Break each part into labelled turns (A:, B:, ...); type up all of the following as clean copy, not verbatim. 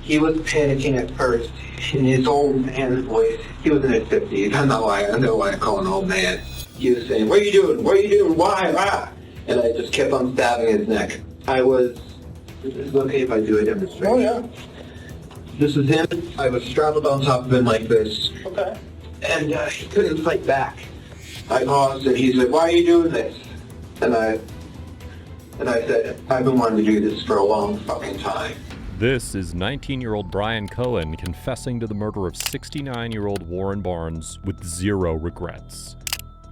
A: He was panicking at first in his old man's voice. He was in his 50s. I know why I call him old man. He was saying, "What are you doing? What are you doing? Why? Ah!" And I just kept on stabbing his neck. Is it okay if I do a demonstration?
B: Oh, yeah.
A: This is him. I was straddled on top of him like this.
B: Okay.
A: And he couldn't fight back. I paused and he said, "Why are you doing this?" And I said, "I've been wanting to do this for a long fucking time."
C: This is 19-year-old Brian Cohen confessing to the murder of 69-year-old Warren Barnes with zero regrets.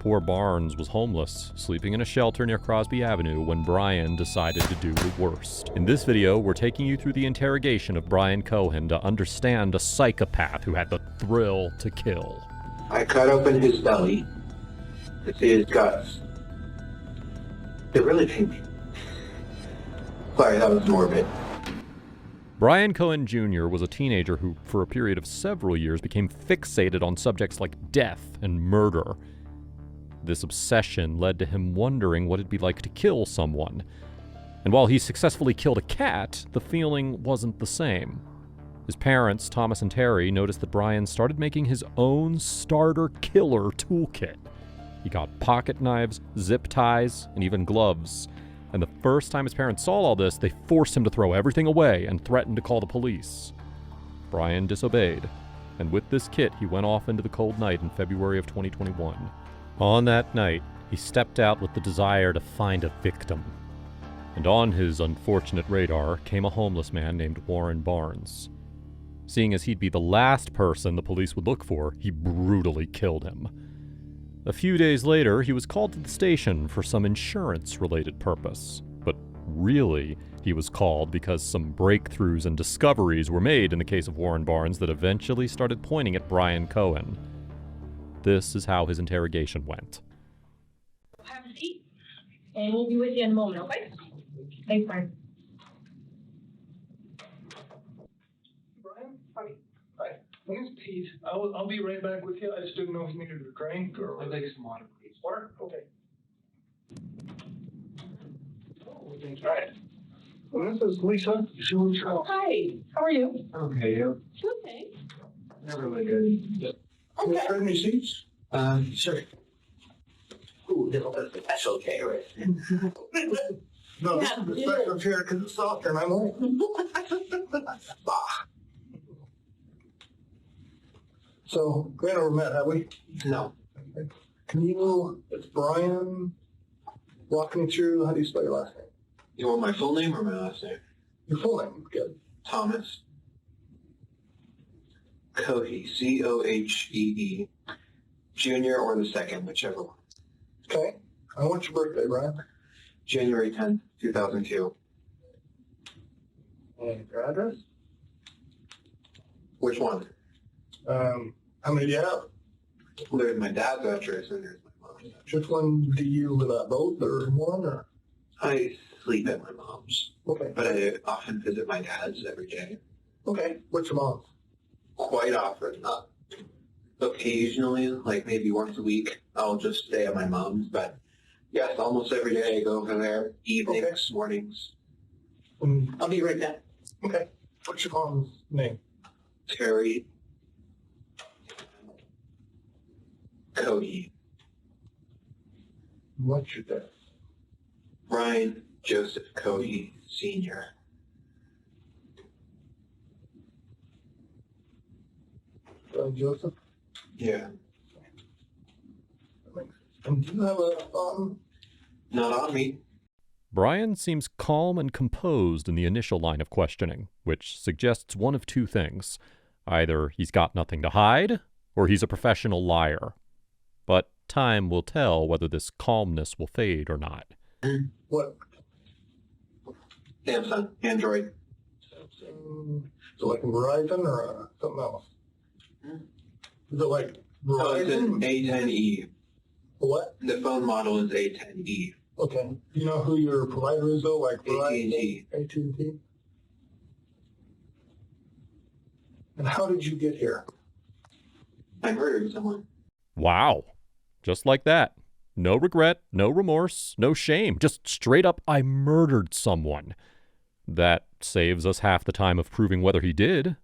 C: Poor Barnes was homeless, sleeping in a shelter near Crosby Avenue when Brian decided to do the worst. In this video, we're taking you through the interrogation of Brian Cohen to understand a psychopath who had the thrill to kill.
A: I cut open his belly to see his guts. They're really pink. Sorry, that was morbid.
C: Brian Cohen Jr. was a teenager who, for a period of several years, became fixated on subjects like death and murder. This obsession led to him wondering what it'd be like to kill someone. And while he successfully killed a cat, the feeling wasn't the same. His parents, Thomas and Terry, noticed that Brian started making his own starter killer toolkit. He got pocket knives, zip ties, and even gloves. And the first time his parents saw all this, they forced him to throw everything away and threatened to call the police. Brian disobeyed, and with this kit, he went off into the cold night in February of 2021. On that night, he stepped out with the desire to find a victim. And on his unfortunate radar came a homeless man named Warren Barnes. Seeing as he'd be the last person the police would look for, he brutally killed him. A few days later, he was called to the station for some insurance-related purpose. But really, he was called because some breakthroughs and discoveries were made in the case of Warren Barnes that eventually started pointing at Brian Cohen. This is how his interrogation went.
D: Have a seat, and we'll be with you in a moment, okay? Thanks, Brian.
B: Brian? Hi. My name's Pete. I'll be right back with you. I just didn't know if you needed a drink or...
A: I'd like some water, please.
B: Water? Okay. Oh, thank you. All right. Well, this is Lisa. She was your...
D: Hi, how are you?
A: Okay, yeah.
D: Okay.
A: Never really good.
B: Can you trade me seats?
A: Sure. Ooh, this is a special chair, right?
B: No, this
D: Yeah,
B: is the
D: it
B: special chair because it's softer and I'm old.
A: Bah.
B: So, we never met, have we?
A: No.
B: It's Brian, walk me through, how do you spell your last name?
A: You want my full name or my last name?
B: Your full name, good.
A: Thomas Cohee, C-O-H-E-E, Junior or the second, whichever one.
B: Okay. And what's your birthday, Brian?
A: January 10th, 2002.
B: And your address?
A: Which one?
B: How many do you have?
A: There's my dad's address and there's my mom's address.
B: Which one do you live at, both or one or?
A: I sleep at my mom's,
B: Okay.
A: but I often visit my dad's every day.
B: Okay. What's your mom's?
A: Quite often, not occasionally, like maybe once a week, I'll just stay at my mom's, but yes, almost every day I go over there, evenings, mornings. I'll be right back.
B: Okay. What's your mom's name?
A: Terry Cody.
B: What's your dad?
A: Brian Joseph Cody Sr.
B: Joseph?
A: Yeah.
B: And do you have a
A: Not on me.
C: Brian seems calm and composed in the initial line of questioning, which suggests one of two things. Either he's got nothing to hide, or he's a professional liar. But time will tell whether this calmness will fade or not.
B: what?
A: Samsung, Android.
B: So like a Verizon or something else? Is it like
A: Oh, it's an
B: Verizon?
A: A10E.
B: What?
A: The phone model is A10E.
B: Okay. Do you know who your provider is though? Like
A: AT&T.
B: Verizon? AT&T? And how did you get here?
A: I murdered someone.
C: Wow. Just like that. No regret, no remorse, no shame. Just straight up, I murdered someone. That saves us half the time of proving whether he did,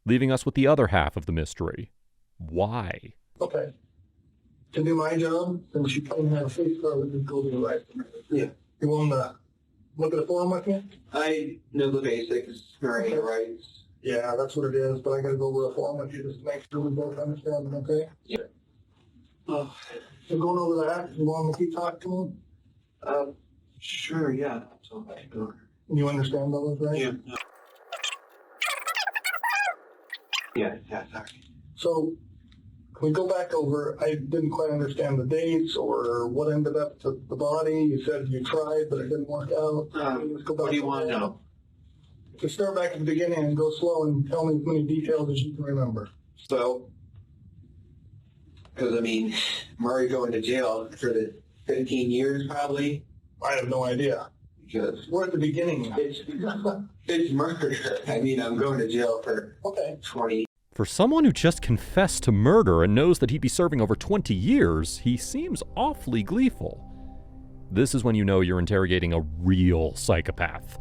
C: leaving us with the other half of the mystery. Why?
B: Okay. To do my job, since you don't have a face card, we can go to the right.
A: Yeah.
B: You want to look at the form with me?
A: I know the basics, mirror rights.
B: Yeah, that's what it is, but I got to go over a form with you just to make sure we both understand them, okay?
A: Yeah. Oh,
B: So going over that, you want me to keep talking to me?
A: sure, yeah.
B: You understand those, right?
A: Yeah. Yeah, sorry.
B: So, can we go back over, I didn't quite understand the dates or what ended up to the body. You said you tried, but it didn't work out. Let's go back
A: What do you
B: to
A: want to
B: that.
A: know?
B: To start back at the beginning and go slow and tell me as many details as you can remember.
A: So, because I mean, Murray going to jail for the 15 years probably.
B: I have no idea.
A: Because
B: We're at the beginning.
A: it's murder. I mean, I'm going to jail for
B: Okay.
A: 20.
C: For someone who just confessed to murder and knows that he'd be serving over 20 years, he seems awfully gleeful. This is when you know you're interrogating a real psychopath.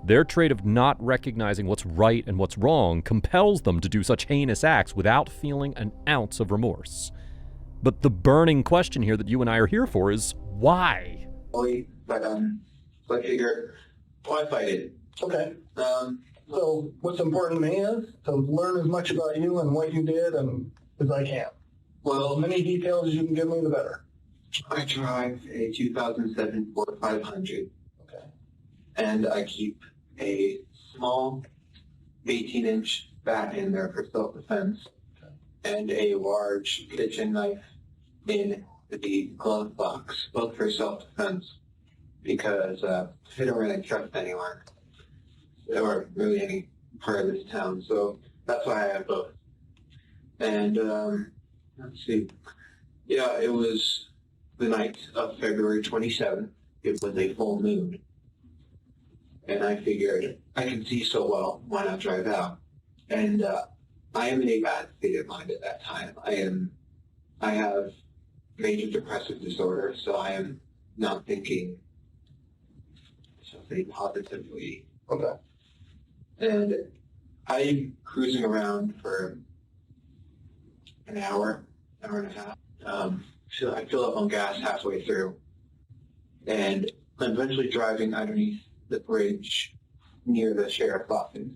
C: Their trait of not recognizing what's right and what's wrong compels them to do such heinous acts without feeling an ounce of remorse. But the burning question here that you and I are here for is, why?
A: But so I figure, why fight it?
B: Okay. So what's important to me is to learn as much about you and what you did and as I can.
A: Well,
B: As many details as you can give me, the better.
A: I drive a 2007 Ford 500,
B: Okay.
A: and I keep a small 18-inch bat in there for self-defense, and a large kitchen knife in the glove box, both for self-defense, because I don't really trust anyone, or really any part of this town, so that's why I have both. And, let's see. Yeah, it was the night of February 27th. It was a full moon. And I figured, I can see so well, why not drive out? And I am in a bad state of mind at that time. I have major depressive disorder, so I am not thinking, shall say, positively.
B: Okay.
A: And I'm cruising around for an hour and a half. So I fill up on gas halfway through, and I'm eventually driving underneath the bridge near the sheriff's office.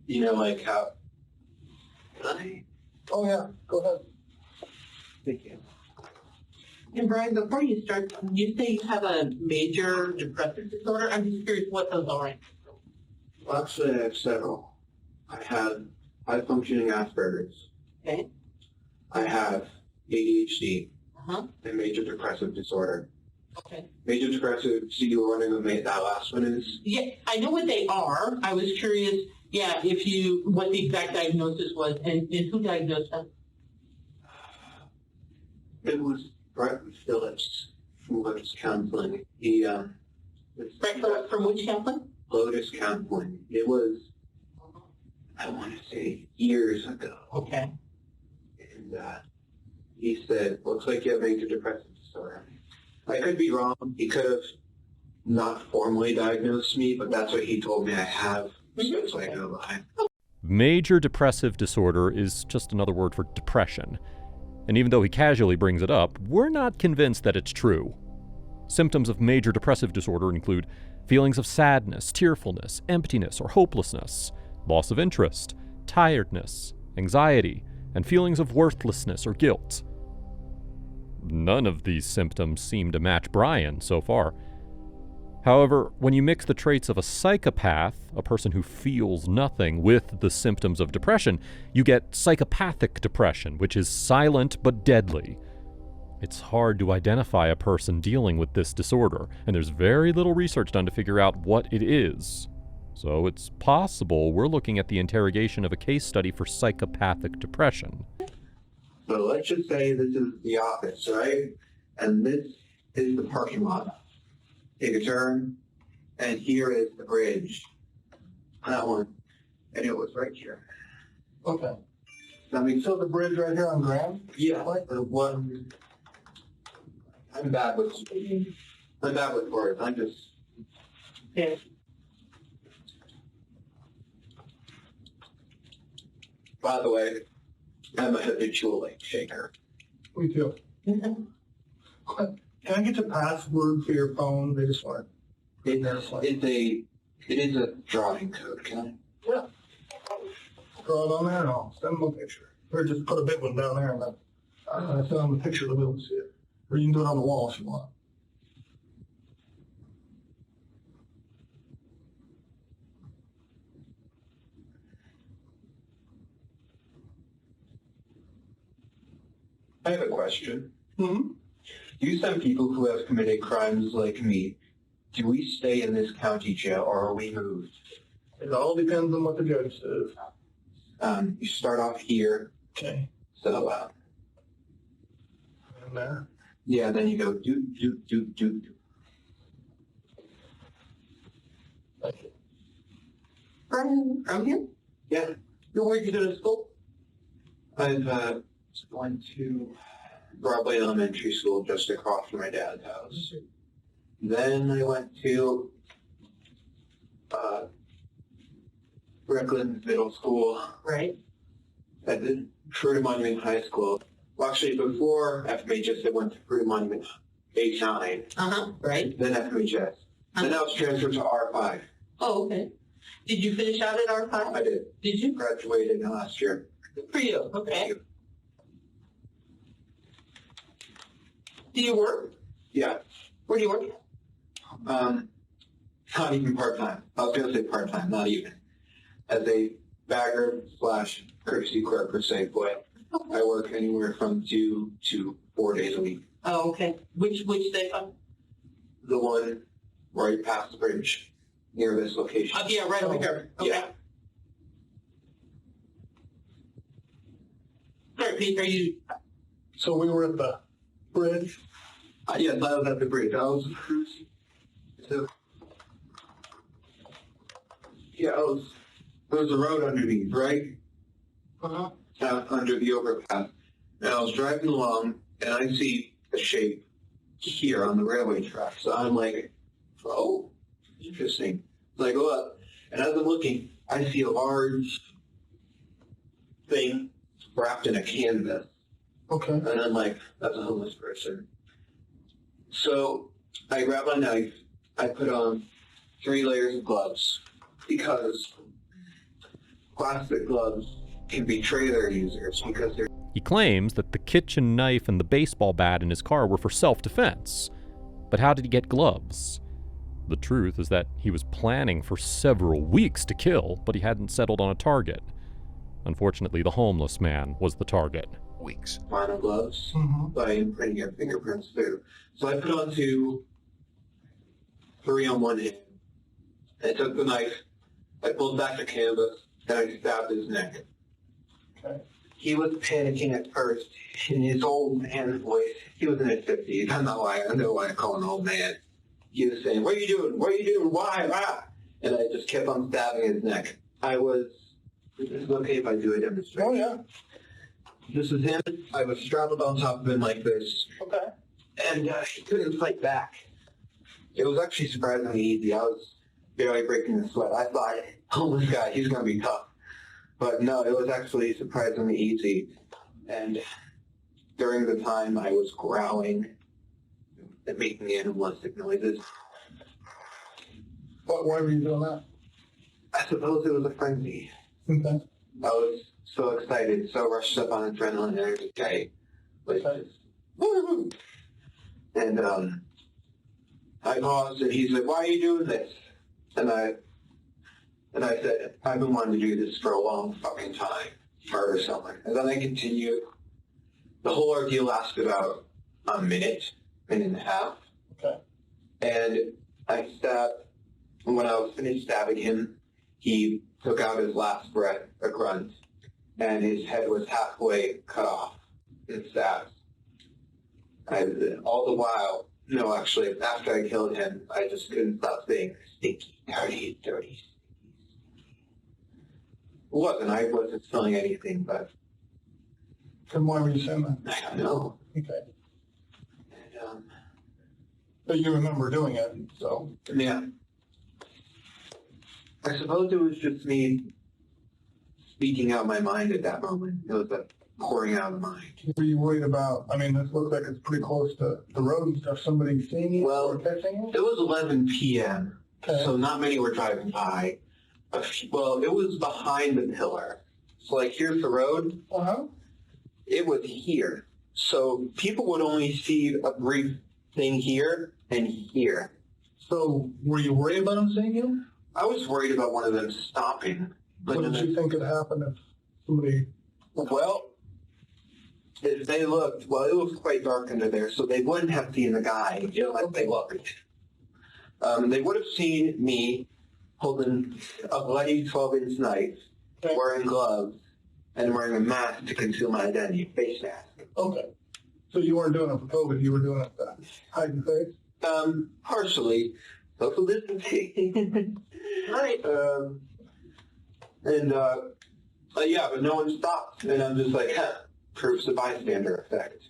A: You know, like how...
B: Oh yeah, go ahead.
A: Thank you.
E: And Brian, before you start, you say you have a major depressive disorder. I'm just curious what those are.
A: Well, actually, I have several. I have high-functioning Asperger's.
E: Okay.
A: I have ADHD
E: Uh-huh.
A: and major depressive disorder.
E: Okay.
A: Major depressive, so you were wondering what that last one is?
E: Yeah, I know what they are. I was curious, what the exact diagnosis was and who diagnosed them.
A: It was Brett Phillips from Lotus Counseling. He,
E: Brett Phillips from which counseling?
A: Lotus Counseling. It was, I want to say, years ago.
E: Okay.
A: And he said, looks like you have major depressive disorder. I could be wrong. He could have not formally diagnosed me, but that's what he told me I have. So it's like, oh,
C: Major depressive disorder is just another word for depression. And even though he casually brings it up, we're not convinced that it's true. Symptoms of major depressive disorder include feelings of sadness, tearfulness, emptiness, or hopelessness, loss of interest, tiredness, anxiety, and feelings of worthlessness or guilt. None of these symptoms seem to match Brian so far. However, when you mix the traits of a psychopath, a person who feels nothing, with the symptoms of depression, you get psychopathic depression, which is silent but deadly. It's hard to identify a person dealing with this disorder, and there's very little research done to figure out what it is. So it's possible we're looking at the interrogation of a case study for psychopathic depression.
A: So let's just say this is the office, right? And this is the parking lot. Take a turn, and here is the bridge. That one. And it was right here.
B: Okay.
A: I mean,
B: So the bridge right here on Grand?
A: yeah, the one. I'm bad with words. I'm just.
E: Okay.
A: By the way, I'm a habitual late shaker.
B: Me too. Can I get your password for your phone? They just want
A: It is a drawing code, can I?
B: yeah. Draw it on there and I'll send them a picture. Or just put a big one down there and then send them a picture of the wheel to see it. Or you can do it on the wall if you want.
A: I have a question.
B: Mm-hmm.
A: Do some people who have committed crimes like me, do we stay in this county jail or are we moved?
B: It all depends on what the judge says.
A: You start off here,
B: Okay.
A: so
B: And there.
A: yeah, then you go do.
B: Thank you.
E: Brian, I'm here.
A: Yeah,
E: Where'd you go to school?
A: I've went to Broadway Elementary School just across from my dad's house. Then I went to Brooklyn Middle School.
E: Right.
A: I did Fruita Monument High School. Well, actually, before FMHS, I went to Fruita Monument H9,
E: Right.
A: then FMHS. Then I was transferred to R5.
E: Oh, okay. Did you finish out at R5?
A: I did.
E: Did you?
A: Graduated last year.
E: Good for you. Okay. Do you work?
A: Yeah.
E: Where do you work?
A: Not even part-time. I was going to say part-time, not even. As a bagger / courtesy clerk for Safeway, I work anywhere from 2 to 4 days a week.
E: Oh, okay. Which day?
A: The one right past the bridge near this location.
E: Yeah, right over here. Okay.
A: Yeah.
E: All right, Pete, are you?
B: So we were at the bridge.
A: Yes, I was at the bridge. I was so, yeah, there was a road underneath, right?
E: Uh-huh.
A: Under the overpass. And I was driving along, and I see a shape here on the railway track. So I'm like, oh, interesting. So I go up, and as I'm looking, I see a large thing wrapped in a canvas.
B: Okay.
A: And I'm like, that's a homeless person. So I grab my knife, I put on 3 layers of gloves, because plastic gloves can betray their users because they're...
C: He claims that the kitchen knife and the baseball bat in his car were for self-defense. But how did he get gloves? The truth is that he was planning for several weeks to kill, but he hadn't settled on a target. Unfortunately, the homeless man was the target.
F: Weeks.
A: Vinyl gloves by imprinting your fingerprints through. So I put on 2, 3 on one hand. I took the knife, I pulled back the canvas, and I stabbed his neck.
B: Okay.
A: He was panicking at first in his old man voice. He was in his 50s. I know why I call him old man. He was saying, "What are you doing? What are you doing? Why? Ah!" And I just kept on stabbing his neck. Is it okay if I do a demonstration?
B: Oh, yeah.
A: This is him. I was straddled on top of him like this.
B: Okay.
A: And he couldn't fight back. It was actually surprisingly easy. I was barely breaking a sweat. I thought, homeless guy, he's going to be tough. But no, it was actually surprisingly easy. And during the time I was growling and making animalistic noises.
B: Why were you doing that?
A: I suppose it was a frenzy.
B: Okay.
A: I was so excited, so rushed up on adrenaline and everything. Like, woo! And I paused, and he said, "Why are you doing this?" And I said, "I've been wanting to do this for a long fucking time, murder someone." And then I continued. The whole ordeal lasted about a minute and a half.
B: Okay.
A: And I stabbed. When I was finished stabbing him, he took out his last breath, a grunt, and his head was halfway cut off and stabbed. All the while, no, actually, after I killed him, I just couldn't stop saying, "Stinky, dirty, dirty." I wasn't smelling anything, but
B: And why were you saying that?
A: I don't know.
B: Okay.
A: And,
B: But you remember doing it, so.
A: yeah. I suppose it was just me speaking out my mind at that moment. It was pouring out of the mind.
B: Were you worried about, I mean, this looks like it's pretty close to the road and stuff, somebody seeing you
A: Well,
B: or catching
A: It
B: you?
A: was 11 p.m.,
B: Okay.
A: so not many were driving by. Well, it was behind the pillar. So, like, here's the road.
B: Uh-huh.
A: It was here. So people would only see a brief thing here and here.
B: So, were you worried about them seeing you?
A: I was worried about one of them stopping. But
B: What did you think could happen if somebody...
A: well, if they looked, well, it was quite dark under there, so they wouldn't have seen the guy, like they looked. They would have seen me holding a bloody 12-inch knife,
B: Okay.
A: wearing gloves, and wearing a mask to conceal my identity, face mask.
B: Okay. So you weren't doing it for COVID, you were doing it to hide your face?
A: Partially. Social distancing.
B: Right.
A: Yeah, but no one stopped. And I'm just like, proves the bystander effect.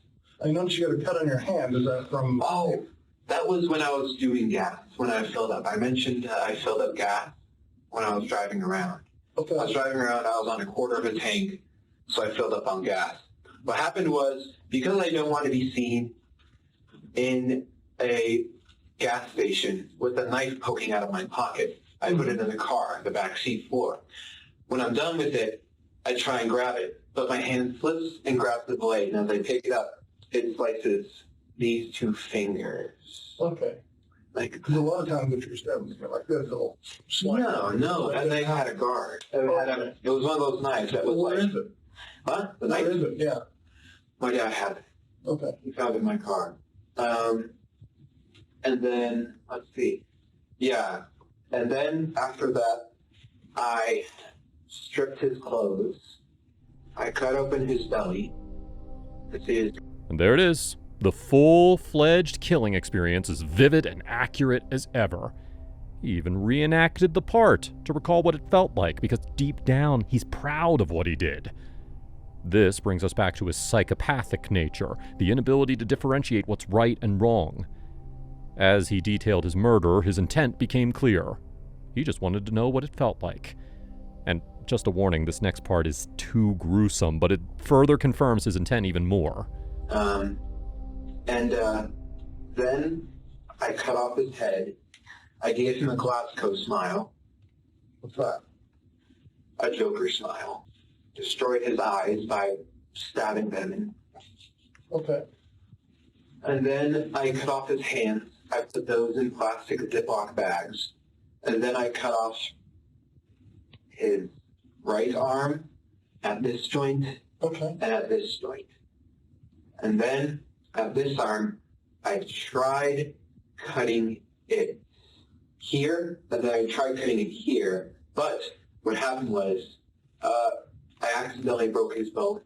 B: I noticed you got a cut on your hand. Is that from...
A: Oh, that was when I was doing gas, when I filled up. I mentioned I filled up gas when I was driving around. I was
B: Okay.
A: driving around, I was on a quarter of a tank, so I filled up on gas. What happened was, because I don't want to be seen in a gas station with a knife poking out of my pocket, I put it in the car, the back seat floor. When I'm done with it, I try and grab it, but my hand slips and grabs the blade, and as I pick it up, it slices these two fingers.
B: Okay.
A: Like,
B: Because a lot of times if you're stabbing something like this, it'll slide.
A: no, and they had a guard. It was one of those knives that was
B: Where
A: like,
B: is it?
A: huh? The
B: Where
A: knife?
B: is it? Yeah.
A: My dad had it.
B: Okay.
A: He found it in my car. And then, let's see. Yeah. And then after that, I stripped his clothes. I cut open his belly. This is
C: And there it is. The full-fledged killing experience is vivid and accurate as ever. He even reenacted the part to recall what it felt like, because deep down, he's proud of what he did. This brings us back to his psychopathic nature, the inability to differentiate what's right and wrong. As he detailed his murder, his intent became clear. He just wanted to know what it felt like. And just a warning, this next part is too gruesome, but it further confirms his intent even more.
A: Then I cut off his head. I gave him a Glasgow smile.
B: What's that?
A: A Joker smile. Destroyed his eyes by stabbing them in.
B: Okay.
A: And then I cut off his hands. I put those in plastic Ziploc bags. And then I cut off his right arm at this joint
B: Okay.
A: and at this joint. And then at this arm, I tried cutting it here, and then I tried cutting it here. But what happened was, I accidentally broke his bone.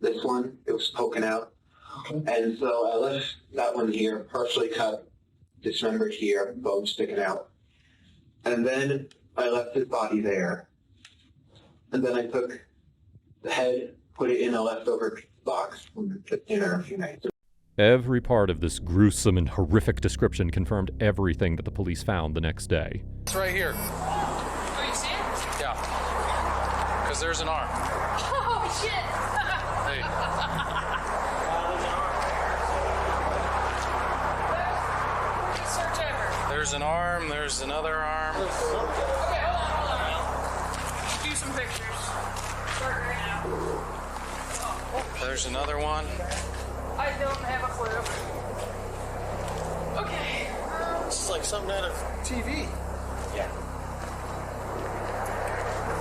A: This one, it was poking out.
B: Okay.
A: And so I left that one here, partially cut, dismembered here, bone sticking out. And then I left his body there. And then I took the head, put it in a leftover box from the dinner a few nights.
C: Every part of this gruesome and horrific description confirmed everything that the police found the next day.
F: It's right here.
D: Oh, you see it?
F: Yeah. Because there's an arm.
D: Oh, shit.
F: Hey.
D: Search ever.
F: There's an arm. There's another arm.
D: Okay, hold on. Let's do some pictures. Start right now.
F: There's another one.
D: I don't have a clue. Okay.
B: This is like something out of TV.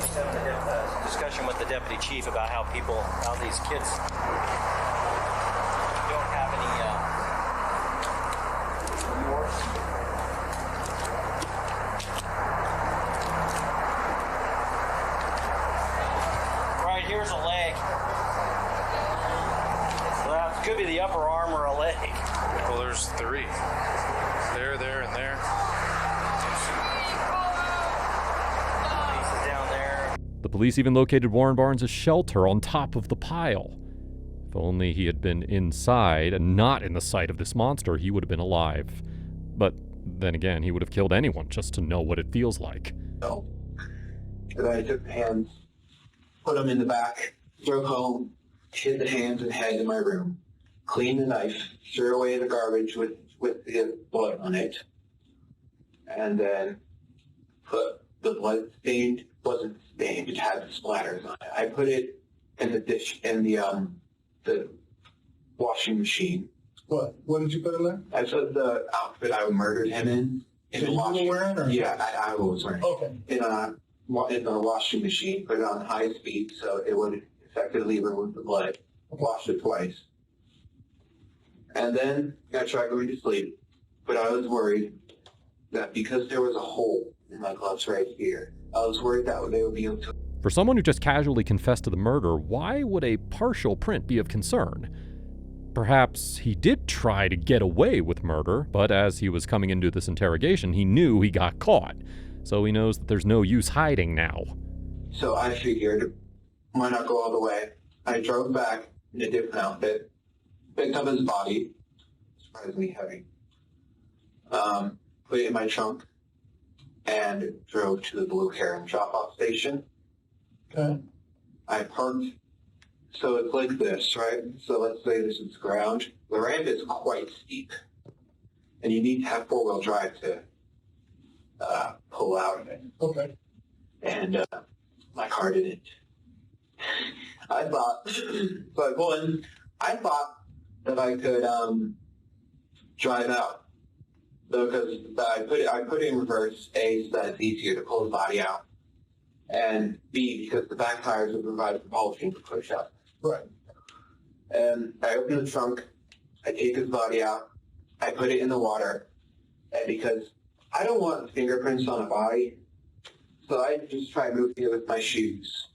G: Just having a discussion with the deputy chief about how these kids don't have any remorse. Right here's a leg. Well, it could be the upper arm or a leg.
F: Well, there's three. There, and there.
G: Pieces down there.
C: The police even located Warren Barnes' shelter on top of the pile. If only he had been inside and not in the sight of this monster, he would have been alive. But then again, he would have killed anyone just to know what it feels like.
A: So, and then I took the hands, put them in the back, drove home, hid the hands and head in my room, cleaned the knife, threw away the garbage with the blood on it, and then put the blood stained, wasn't stained, it had splatters on it. I put it in the dish, in the washing machine.
B: What? What did you put in there?
A: I put the outfit I murdered him in
B: So
A: the
B: you
A: washing
B: were wearing, or?
A: Yeah, I was wearing.
B: Okay.
A: In the washing machine, put it on high speed so it would effectively remove the blood. Washed it twice. And then I tried going to sleep, but I was worried that because there was a hole in my gloves right here, I was worried that they would be able to...
C: For someone who just casually confessed to the murder, why would a partial print be of concern? Perhaps he did try to get away with murder, but as he was coming into this interrogation, he knew he got caught. So he knows that there's no use hiding now.
A: So I figured, why not go all the way? I drove back in a different outfit, picked up his body, surprisingly heavy, put it in my trunk, and drove to the Blue Heron drop-off station.
B: Okay.
A: I parked, so it's like this, right? So let's say this is ground. The ramp is quite steep, and you need to have four-wheel drive to pull out of it.
B: Okay.
A: And my car didn't. I thought, so I pulled in, I thought that I could drive out. Because I put it in reverse, A, so that it's easier to pull the body out. And B, because the back tires would provide propulsion to push up.
B: Right.
A: And I open the trunk, I take his body out, I put it in the water, and because I don't want fingerprints on a body, so I just try moving it with my shoes.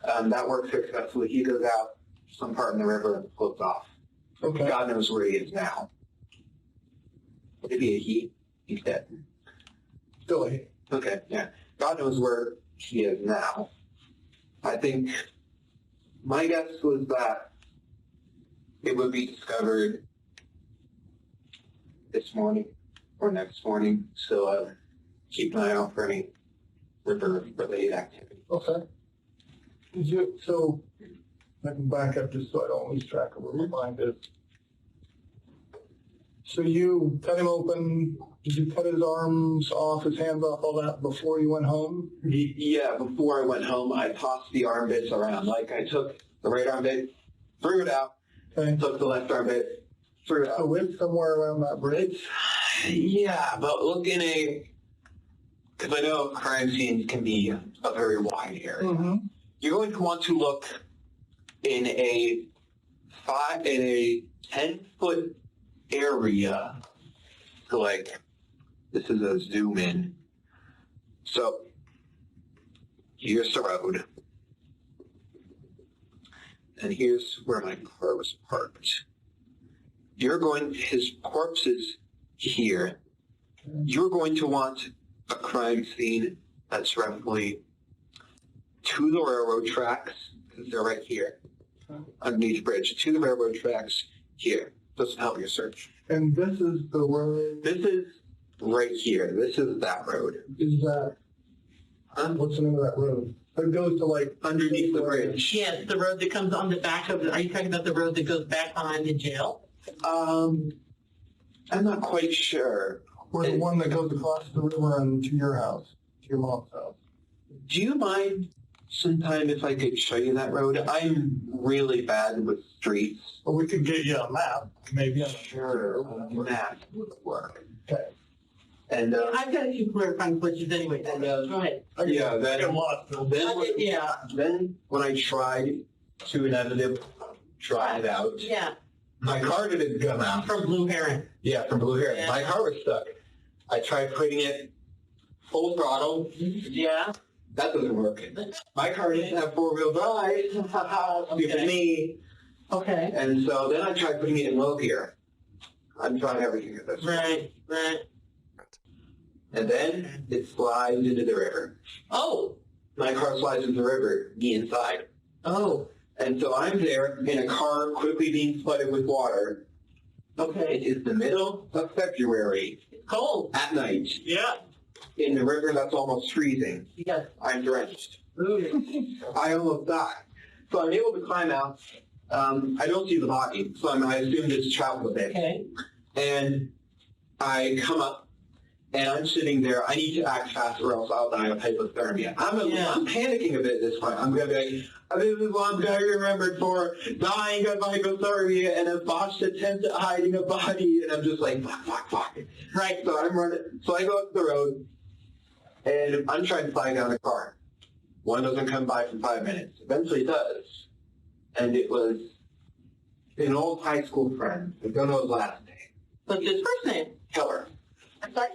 A: That works successfully. He goes out some part in the river and floats off.
B: Okay.
A: God knows where he is now. Maybe a he. He's dead.
B: Still a hit.
A: Okay, yeah. God knows where he is now. I think my guess was that it would be discovered this morning or next morning, so keep an eye out for any river-related activity.
B: Okay. So, I can back up just so I don't lose track of where my mind is. So you cut him open, did you cut his arms off, his hands off, all that before you went home?
A: Yeah, before I went home, I tossed the arm bits around. Like, I took the right arm bit, threw it out,
B: Okay.
A: took the left arm bit, threw it out.
B: So it's somewhere around that bridge?
A: Yeah, but look in because I know crime scenes can be a very wide area.
B: Mm-hmm.
A: You're going to want to look in a 10-foot area. So like, this is a zoom in. So here's the road. And here's where my car was parked. His corpse is here. You're going to want a crime scene that's roughly to the railroad tracks, because they're right here, underneath the bridge, to the railroad tracks here. This will help your search.
B: And this is the road?
A: This is right here. This is that road.
B: Is that, what's the name of that road? It goes to like...
A: Underneath the bridge.
E: Yes, the road that comes on the back of are you talking about the road that goes back behind the jail?
A: I'm not quite sure.
B: Or the one that goes across the river and to your house, to your mom's house.
A: Do you mind sometime if I could show you that road? I'm really bad with streets.
B: Or we could get you a map, maybe.
A: Sure, that would work.
B: Okay.
A: And
E: I've got a few clarifying questions anyway.
A: And,
E: Go ahead.
A: yeah, then when I tried to inevitably drive out,
E: Yeah,
A: my car didn't come out.
E: from Blue Heron.
A: Yeah, from Blue Heron.
E: Yeah.
A: My car was stuck. I tried putting it full throttle.
E: Yeah.
A: That doesn't work. My car didn't have four-wheel drive. Stupid me.
E: Okay.
A: And so then I tried putting it in low gear. I'm trying everything at this.
E: Right.
A: And then it slides into the river.
E: Oh.
A: My car slides into the river, me inside.
E: Oh.
A: And so I'm there in a car quickly being flooded with water.
E: Okay.
A: It is the middle of February
E: Cold.
A: at night
E: Yeah.
A: in the river that's almost freezing.
E: Yes.
A: I'm drenched. I almost died. So I'm able to climb out. I don't see the body, so I assumed it's traveled a bit.
E: Okay.
A: And I come up, and I'm sitting there. I need to act fast or else I'll die of hypothermia. I'm panicking a bit at this point. I'm going to be like, this is what I'm going to be remembered for, dying of hypothermia and a botched attempt at hiding a body. And I'm just like, fuck. Right, so I'm running. So I go up the road, and I'm trying to flag down a car. One doesn't come by for 5 minutes. Eventually it does. And it was an old high school friend. I don't know his last name.
E: What's his first name?
A: Keller.
E: I'm sorry?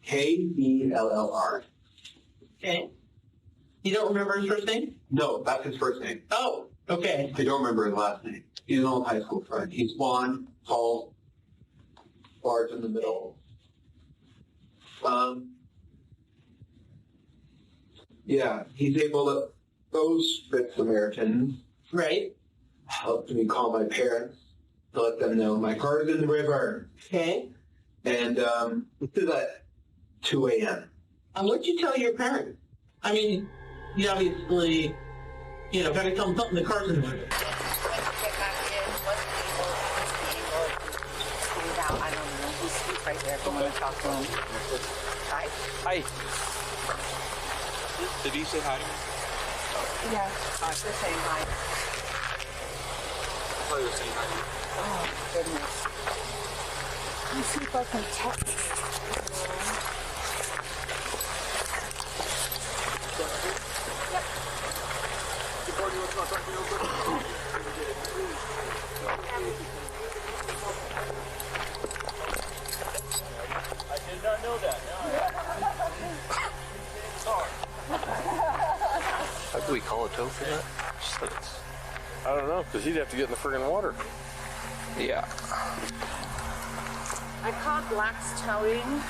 A: K-E-L-L-R.
E: Okay. You don't remember his first name?
A: No, that's his first name.
E: Oh, okay.
A: I don't remember his last name. He's an old high school friend. He's blonde, tall, large in the middle. Yeah, he's able to, those good Samaritans
E: Right.
A: helped me call my parents to let them know my car is in the river.
E: Okay.
A: And this is at 2 a.m.
E: And what'd you tell your parents? I mean, you obviously, gotta tell them something, the car's in the river.
H: I don't know. He's right there if you want to talk to him. Hi.
F: Hi. Did he say hi to me?
H: Yeah, just saying hi.
F: I thought he was saying hi to you.
H: Oh, goodness. Let me see if I can text
G: I did not know that.
F: How do we call a tow for that? I don't know, because he'd have to get in the friggin' water. Yeah.
H: I called Black's Towing,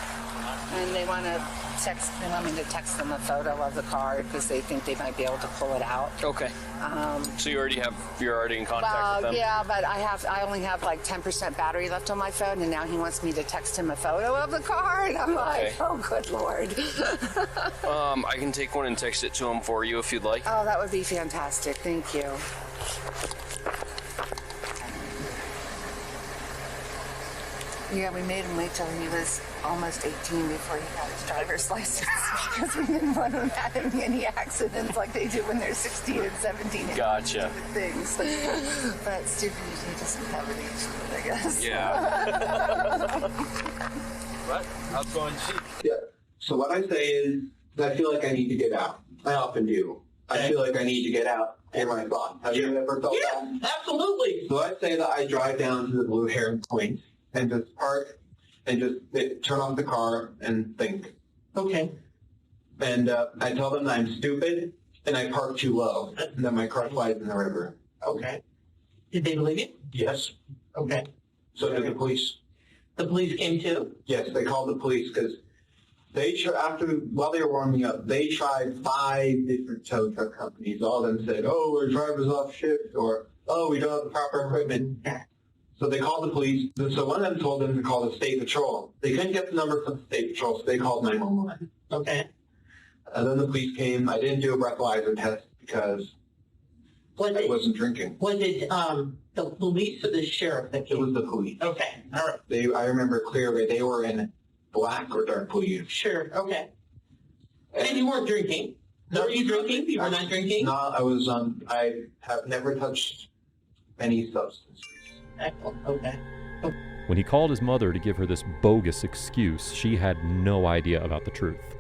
H: and they want me to text them a photo of the car because they think they might be able to pull it out.
F: Okay. So you're already in contact with them?
H: Yeah, but I only have like 10% battery left on my phone, and now he wants me to text him a photo of the car, and I'm like, oh, good Lord.
F: I can take one and text it to him for you if you'd like.
H: Oh, that would be fantastic. Thank you. Yeah, we made him wait till he was almost 18 before he got his driver's license because we didn't want him having any accidents like they do when they're 16 and 17 and
F: Gotcha.
H: things. But stupid, he doesn't have an age limit, I guess.
F: Yeah. What? How's it going?
A: Yeah. So what I say is, I feel like I need to get out. I often do. I feel like I need to get out in my thoughts. Have you ever felt that?
E: Yeah, absolutely.
A: So I say that I drive down to the Blue Heron Point and just park and just turn off the car and think.
E: Okay.
A: And I tell them that I'm stupid and I park too low and that my car slides in the river.
E: Okay. Did they believe you?
A: Yes.
E: Okay.
A: So did the police.
E: The police came too?
A: Yes, they called the police because while they were warming up, they tried 5 different tow truck companies. All of them said, oh, our driver's off shift, or, oh, we don't have the proper equipment. So they called the police. So one of them told them to call the state patrol. They couldn't get the number from the state patrol, so they called 911.
E: Okay.
A: And then the police came. I didn't do a breathalyzer test because I wasn't drinking.
E: Was it the police or the sheriff that
A: It
E: came?
A: was the police.
E: Okay. All right.
A: I remember clearly they were in black or dark blue.
E: Sure. Okay. And you weren't drinking? Were you drinking? You were not drinking?
A: No, I was. I have never touched any substances.
E: Excellent. Okay.
C: When he called his mother to give her this bogus excuse, she had no idea about the truth.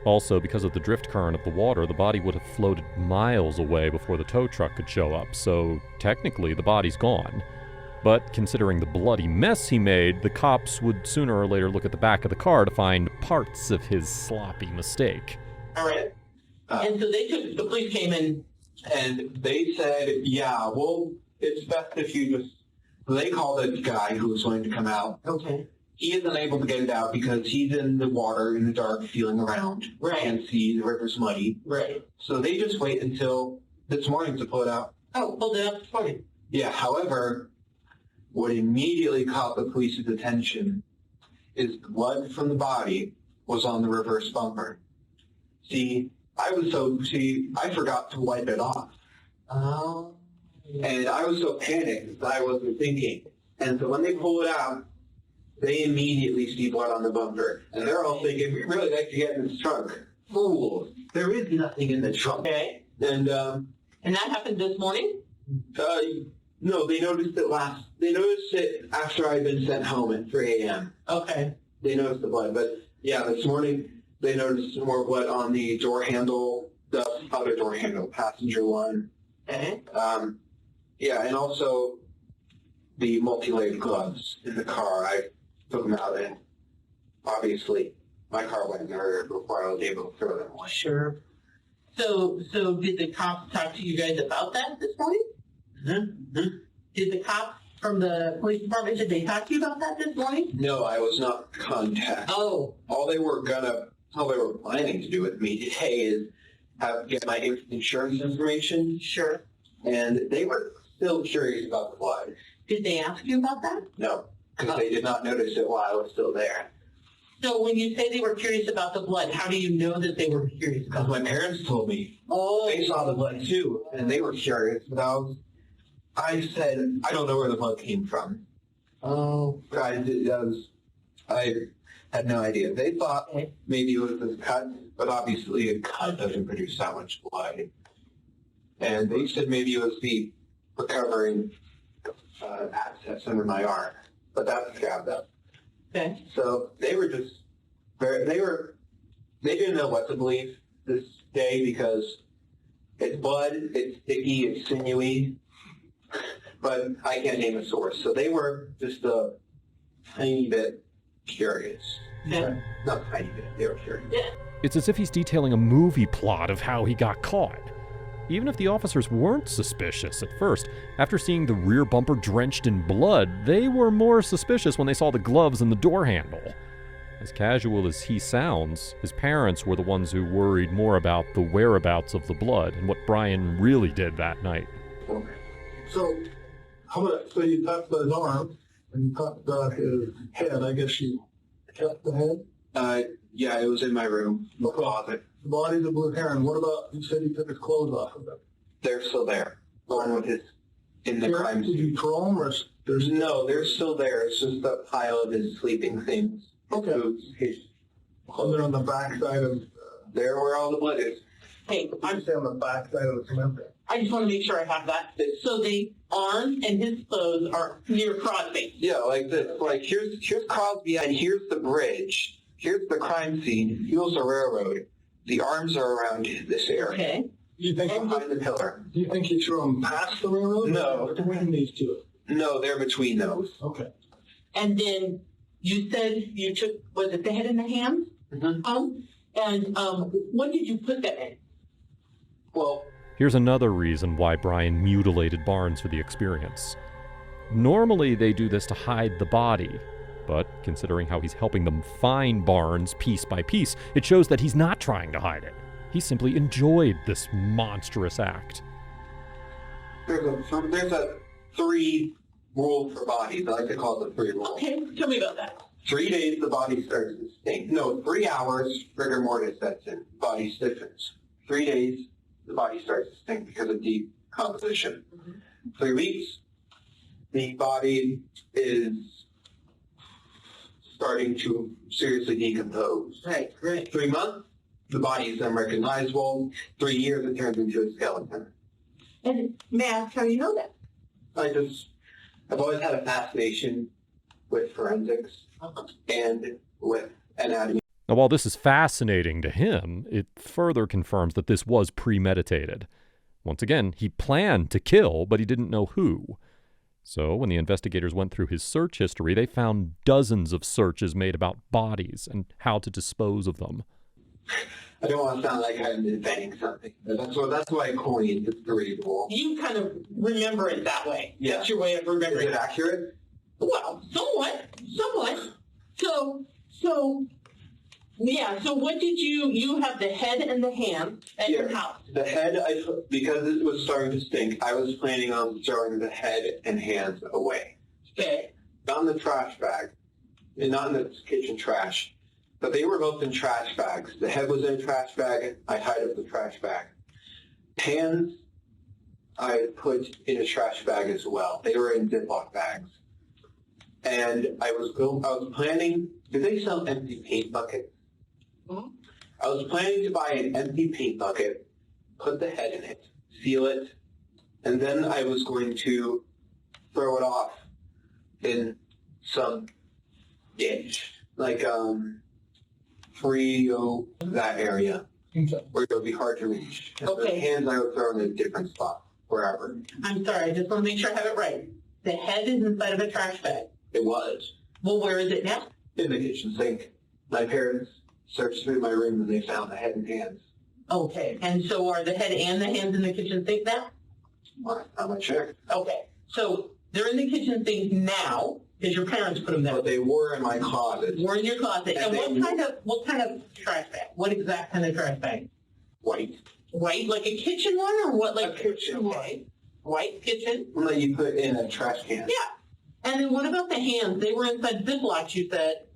C: Also, because of the drift current of the water, the body would have floated miles away before the tow truck could show up, so technically the body's gone. But considering the bloody mess he made, the cops would sooner or later look at the back of the car to find parts of his sloppy mistake.
E: All right. And so the police came in.
A: And they said, yeah, well, it's best if you just... They called a guy who was going to come out.
E: Okay.
A: He isn't able to get it out because he's in the water in the dark feeling around.
E: Right.
A: Can't see, the river's muddy.
E: Right.
A: So they just wait until this morning to pull it out.
E: Oh, pulled it up this morning.
A: Yeah, however, what immediately caught the police's attention is blood from the body was on the reverse bumper. See, I forgot to wipe it off.
E: Oh.
A: And I was so panicked that I wasn't thinking. And so when they pull it out, they immediately see blood on the bumper. And they're all thinking, we really like to get in this trunk. Fools. There is nothing in the trunk.
E: Okay.
A: And
E: that happened this morning?
A: no, they noticed it after I'd been sent home at 3 a.m.
E: Okay.
A: They noticed the blood. But yeah, this morning they noticed more blood on the door handle, the other door handle, passenger one.
E: Okay.
A: Yeah, and also the multi-layered gloves in the car. I took them out, and obviously my car wasn't there before I was able to throw them away.
E: Sure. So did the cops talk to you guys about that this morning?
A: Mm-hmm.
E: Did the cops from the police department, did they talk to you about that this morning?
A: No, I was not contacted.
E: Oh.
A: All they were planning to do with me today is get my insurance information.
E: Sure.
A: And they were still curious about the blood.
E: Did they ask you about that?
A: No, because they did not notice it while I was still there.
E: So when you say they were curious about the blood, how do you know that they were curious
A: Because
E: about
A: my parents told me.
E: Oh.
A: They saw the blood too, and they were curious. But I said, I don't know where the blood came from.
E: Oh.
A: I had no idea. They thought maybe it was this cut, but obviously a cut doesn't produce that much blood. And they said maybe it was the recovering abscess under my arm, but that's scabbed up.
E: Okay.
A: So they were just they didn't know what to believe this day because it's blood, it's sticky, it's sinewy, but I can't name a source. So they were just a tiny bit curious.
E: Yeah.
A: Not a tiny bit, they were curious.
E: Yeah.
C: It's as if he's detailing a movie plot of how he got caught. Even if the officers weren't suspicious at first, after seeing the rear bumper drenched in blood, they were more suspicious when they saw the gloves and the door handle. As casual as he sounds, his parents were the ones who worried more about the whereabouts of the blood and what Brian really did that night.
B: So, so you touched his arm, and you touched his head. I guess you cut the head?
A: Yeah, it was in my room, the closet.
B: The body's a blue heron. What about, you said he took his clothes off of him?
A: They're still there. Along with in the crime
B: Did
A: scene.
B: you throw them, or
A: No, they're still there. It's just a pile of his sleeping things.
B: Okay. So they're on the back side of...
A: They're where all the blood is.
E: Hey,
B: I'm saying on the back side of the cement bin.
E: I just want to make sure I have that. So the arm and his clothes are near Crosby.
A: Yeah, like this. Like here's Crosby, and here's the bridge. Here's the crime scene. Here's the railroad. The arms are around this area.
E: Okay.
B: Do you think
A: Behind the pillar.
B: Do you think he threw them past the railroad?
A: No.
B: Or between these two?
A: No, they're between those.
B: Okay.
E: And then you said you took, was it the head and the hands?
A: Mm-hmm.
E: When did you put that in?
A: Well,
C: Here's another reason why Brian mutilated Barnes for the experience. Normally they do this to hide the body, but considering how he's helping them find Barnes piece by piece, it shows that he's not trying to hide it. He simply enjoyed this monstrous act.
A: there's a 3 rule for bodies. I like to call it the 3 rule.
E: Okay, tell me about that.
A: 3 days, the body starts to stink. No, 3 hours, rigor mortis sets in. Body stiffens. 3 days, the body starts to stink because of decomposition. 3 weeks, the body is starting to seriously decompose.
E: Right.
A: 3 months, the body is unrecognizable. 3 years, it turns into a skeleton.
E: And may I ask how you know that?
A: I've always had a fascination with forensics and with anatomy.
C: Now, while this is fascinating to him, it further confirms that this was premeditated. Once again, he planned to kill, but he didn't know who. So when the investigators went through his search history, they found dozens of searches made about bodies and how to dispose of them.
A: I don't want to sound like I'm inventing something. That's why I coined the 3 rule.
E: You kind of remember it that way.
A: Yeah.
E: That's your way of
A: Is
E: remembering
A: it accurate?
E: Well, somewhat. So what did you have the head and the hand at your house?
A: The head, because it was starting to stink, I was planning on throwing the head and hands away.
E: Okay.
A: Not in the trash bag, and not in the kitchen trash. But they were both in trash bags. The head was in a trash bag. I hid up the trash bag. Hands, I put in a trash bag as well. They were in Ziploc bags. And I was planning, do they sell empty paint buckets?
E: Mhm.
A: I was planning to buy an empty paint bucket, put the head in it, seal it, and then I was going to throw it off in some ditch, like Frio, that area,
B: Okay.
A: where it would be hard to reach. And
E: Okay.
A: the hands I would throw in a different spot, wherever.
E: I'm sorry, I just want to make sure I have it right. The head is inside of a trash bag.
A: It was
E: Well, where is it now?
A: in the kitchen sink. My parents searched through my room and they found the head and hands.
E: Okay, and so are the head and the hands in the kitchen sink now?
A: I'm not sure.
E: Okay, so they're in the kitchen sink now because your parents put them there.
A: But they were in my closet.
E: We're in your closet. And
A: And
E: what kind of trash bag? What exact kind of trash bag?
A: White.
E: White, like a kitchen one, or what? Like
A: A kitchen one.
E: Okay, white kitchen.
A: One that you put in a trash can.
E: Yeah. And then what about the hands? They were inside Ziplocs, you said.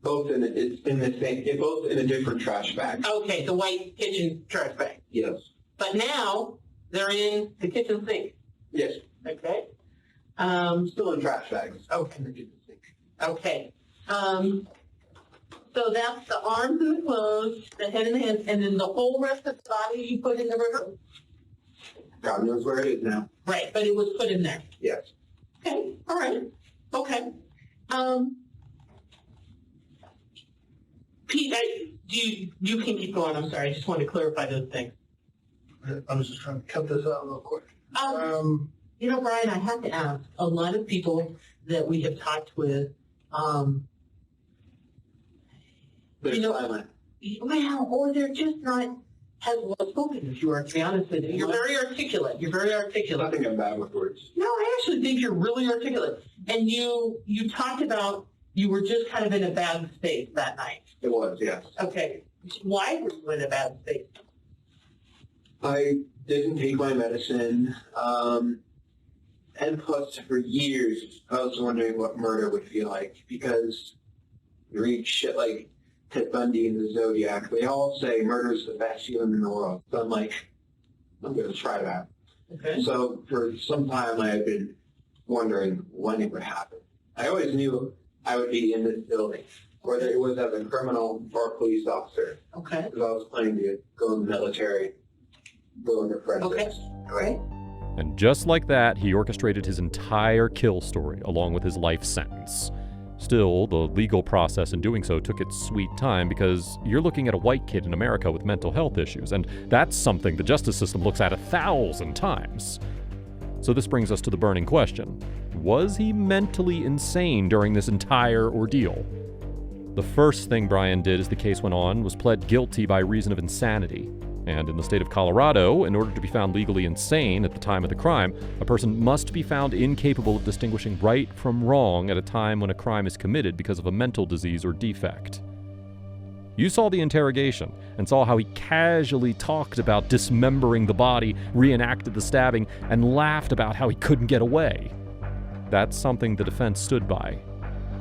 A: Both in the same, both in a different trash bag.
E: Okay, the white kitchen trash bag.
A: Yes.
E: But now they're in the kitchen sink.
A: Yes.
E: Okay.
A: Still in trash bags.
E: Okay.
A: In the kitchen sink.
E: Okay. So that's the arms and the clothes, the head and the hands, and then the whole rest of the body you put in the river?
A: God knows where it is now.
E: Right, but it was put in there.
A: Yes.
E: Okay, all right. Okay. Pete, you can keep going. I'm sorry. I just want to clarify those things.
B: I was just trying to cut this out real quick.
E: You know, Brian, I have to ask, a lot of people that we have talked with,
A: They're
E: You know-
A: silent.
E: well, or they're just not as well spoken as you are, to be honest with you. You're very articulate. You're very articulate.
A: Nothing I'm bad with words.
E: No, I actually think you're really articulate. And you talked about you were just kind of in a bad space that night.
A: It was, yes.
E: Okay. Why were you in a bad space?
A: I didn't take my medicine. And plus, for years, I was wondering what murder would feel like because you read shit like Ted Bundy and the Zodiac. They all say murder's the best feeling in the world. So I'm like, I'm going to try that.
E: Okay.
A: So for some time, I had been wondering when it would happen. I always knew I would be in this building, whether it was as a criminal or a police officer,
E: Okay.
A: because I was planning to go in the military, go into forensics.
E: Great.
C: And just like that, he orchestrated his entire kill story along with his life sentence. Still, the legal process in doing so took its sweet time because you're looking at a white kid in America with mental health issues, and that's something the justice system looks at 1,000 times. So this brings us to the burning question. Was he mentally insane during this entire ordeal? The first thing Brian did as the case went on was pled guilty by reason of insanity. And in the state of Colorado, in order to be found legally insane at the time of the crime, a person must be found incapable of distinguishing right from wrong at a time when a crime is committed because of a mental disease or defect. You saw the interrogation and saw how he casually talked about dismembering the body, reenacted the stabbing, and laughed about how he couldn't get away. That's something the defense stood by.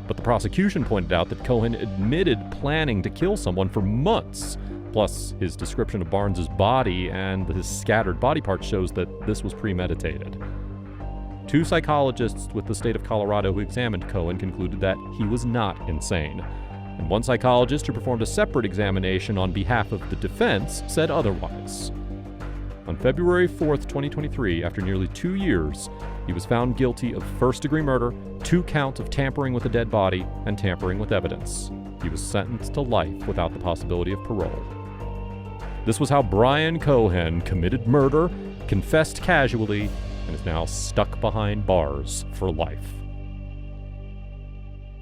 C: But the prosecution pointed out that Cohen admitted planning to kill someone for months. Plus, his description of Barnes's body and his scattered body parts shows that this was premeditated. 2 psychologists with the state of Colorado who examined Cohen concluded that he was not insane. And 1 psychologist who performed a separate examination on behalf of the defense said otherwise. On February 4th, 2023, after nearly 2 years, he was found guilty of first-degree murder, 2 counts of tampering with a dead body, and tampering with evidence. He was sentenced to life without the possibility of parole. This was how Brian Cohen committed murder, confessed casually, and is now stuck behind bars for life.